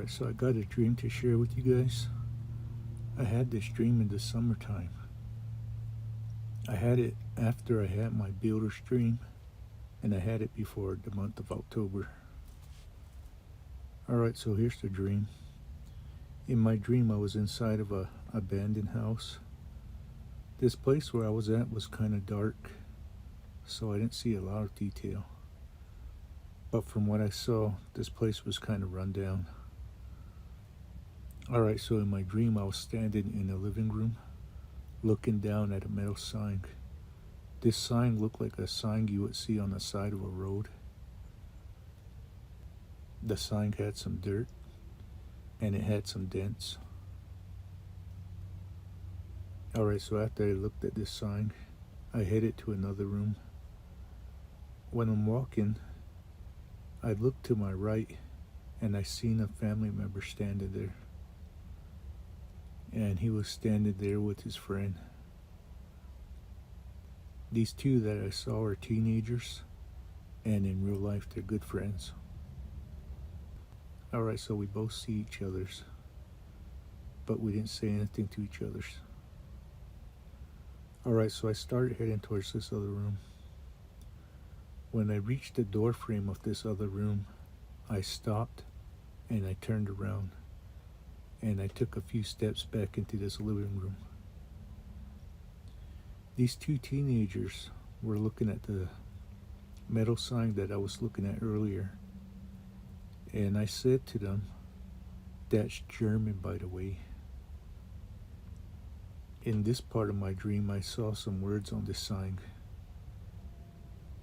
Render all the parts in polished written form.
Alright, so I got a dream to share with you guys. I had this dream in the summertime. I had it after I had my builder's dream, and I had it before the month of October. Alright, so here's the dream. In my dream, I was inside of a abandoned house. This place where I was at was kind of dark, so I didn't see a lot of detail. But from what I saw, this place was kind of run down. Alright, so in my dream, I was standing in the living room, looking down at a metal sign. This sign looked like a sign you would see on the side of a road. The sign had some dirt, and it had some dents. Alright, so after I looked at this sign, I headed to another room. When I'm walking, I looked to my right, and I seen a family member standing there. And he was standing there with his friend. These two that I saw are teenagers, and in real life they're good friends. Alright, so we both see each other's, but we didn't say anything to each other's. Alright, so I started heading towards this other room. When I reached the door frame of this other room, I stopped and I turned around. And I took a few steps back into this living room. These two teenagers were looking at the metal sign that I was looking at earlier. And I said to them, "That's German, by the way." In this part of my dream, I saw some words on this sign.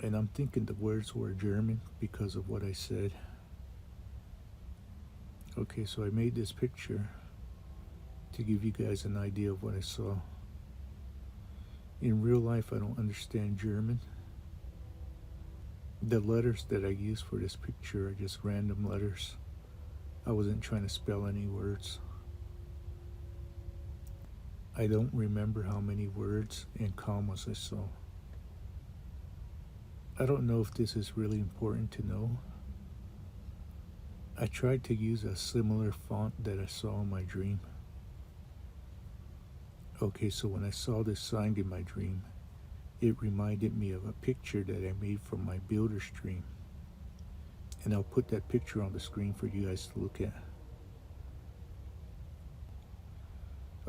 And I'm thinking the words were German because of what I said. Okay, so I made this picture to give you guys an idea of what I saw. In real life, I don't understand German. The letters that I used for this picture are just random letters. I wasn't trying to spell any words. I don't remember how many words and commas I saw. I don't know if this is really important to know. I tried to use a similar font that I saw in my dream. Okay, so when I saw this sign in my dream, it reminded me of a picture that I made from my builder's dream. And I'll put that picture on the screen for you guys to look at.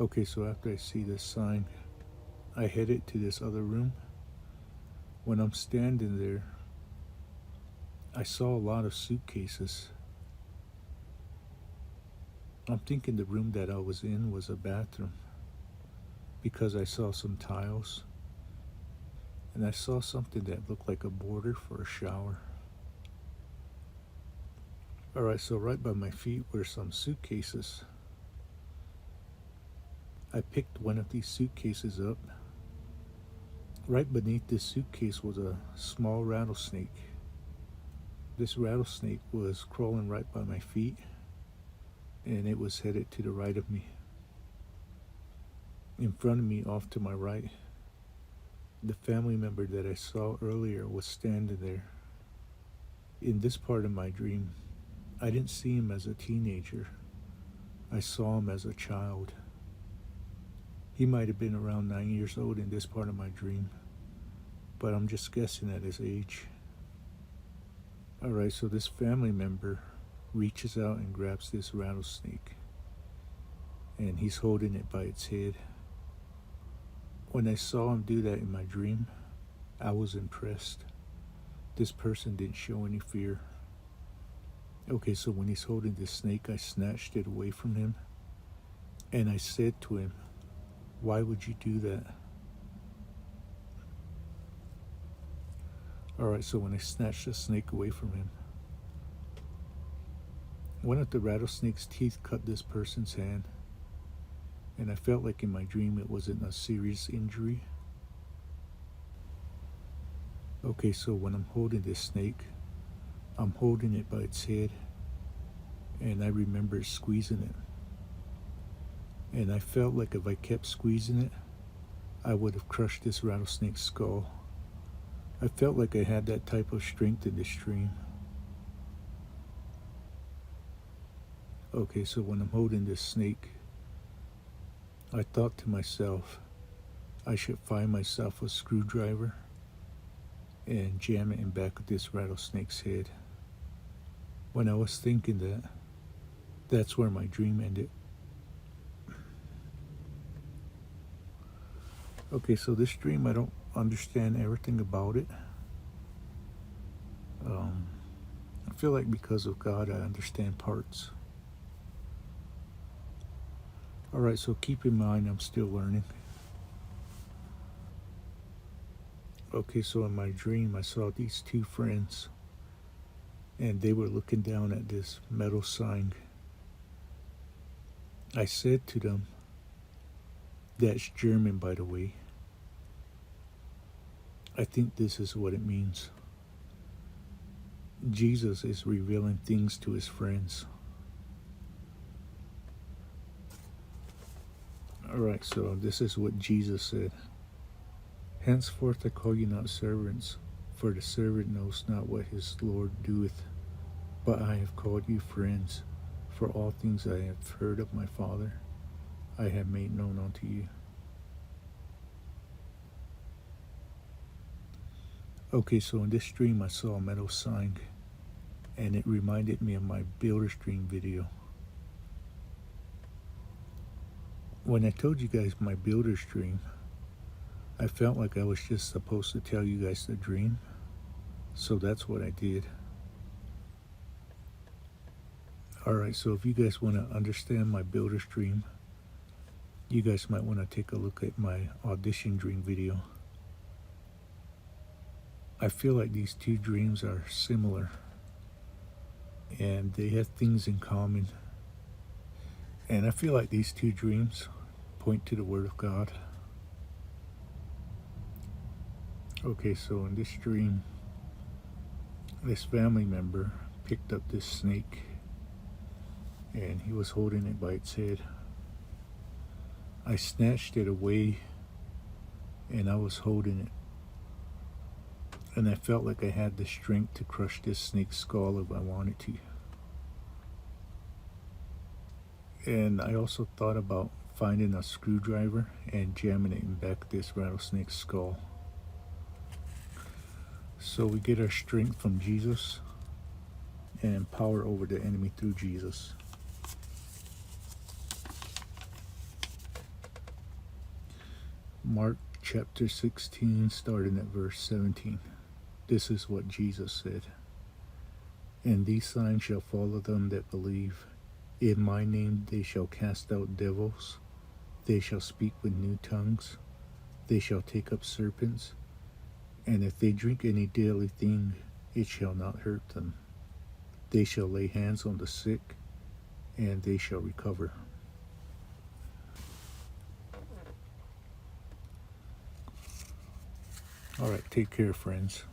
Okay, so after I see this sign, I headed to this other room. When I'm standing there, I saw a lot of suitcases. I'm thinking the room that I was in was a bathroom because I saw some tiles and I saw something that looked like a border for a shower. Alright, so right by my feet were some suitcases. I picked one of these suitcases up. Right beneath this suitcase was a small rattlesnake. This rattlesnake was crawling right by my feet, and it was headed to the right of me. In front of me, off to my right, the family member that I saw earlier was standing there. In this part of my dream, I didn't see him as a teenager. I saw him as a child. He might have been around 9 years old in this part of my dream, but I'm just guessing at his age. Alright, so this family member reaches out and grabs this rattlesnake, and he's holding it by its head. When I saw him do that in my dream, I was impressed. This person didn't show any fear. Okay, so when he's holding this snake, I snatched it away from him, and I said to him, "Why would you do that?" Alright, so when I snatched the snake away from him, one of the rattlesnake's teeth cut this person's hand, and I felt like in my dream it wasn't a serious injury. Okay, so when I'm holding this snake, I'm holding it by its head, and I remember squeezing it. And I felt like if I kept squeezing it, I would have crushed this rattlesnake's skull. I felt like I had that type of strength in this dream. Okay, so when I'm holding this snake, I thought to myself, I should find myself a screwdriver and jam it in back of this rattlesnake's head. When I was thinking that, that's where my dream ended. Okay, so this dream, I don't understand everything about it. I feel like because of God, I understand parts. Alright, so keep in mind, I'm still learning. Okay, so in my dream, I saw these two friends, and they were looking down at this metal sign. I said to them, that's German, by the way. I think this is what it means. Jesus is revealing things to his friends. Alright, so this is what Jesus said. Henceforth I call you not servants, for the servant knows not what his Lord doeth, but I have called you friends, for all things I have heard of my Father, I have made known unto you. Okay, so in this dream I saw a metal sign, and it reminded me of my Builder's Dream video. When I told you guys my Builder's Dream, I felt like I was just supposed to tell you guys the dream, so that's what I did. Alright, so if you guys want to understand my Builder's Dream, you guys might want to take a look at my audition dream video. I feel like these two dreams are similar, and they have things in common. And I feel like these two dreams point to the Word of God. Okay, so in this dream, this family member picked up this snake, and he was holding it by its head. I snatched it away, and I was holding it. And I felt like I had the strength to crush this snake's skull if I wanted to. And I also thought about finding a screwdriver and jamming it in back of this rattlesnake's skull. So we get our strength from Jesus and power over the enemy through Jesus. Mark chapter 16, starting at verse 17. This is what Jesus said. And these signs shall follow them that believe. In my name they shall cast out devils. They shall speak with new tongues. They shall take up serpents. And if they drink any deadly thing, it shall not hurt them. They shall lay hands on the sick, and they shall recover. All right, take care, friends.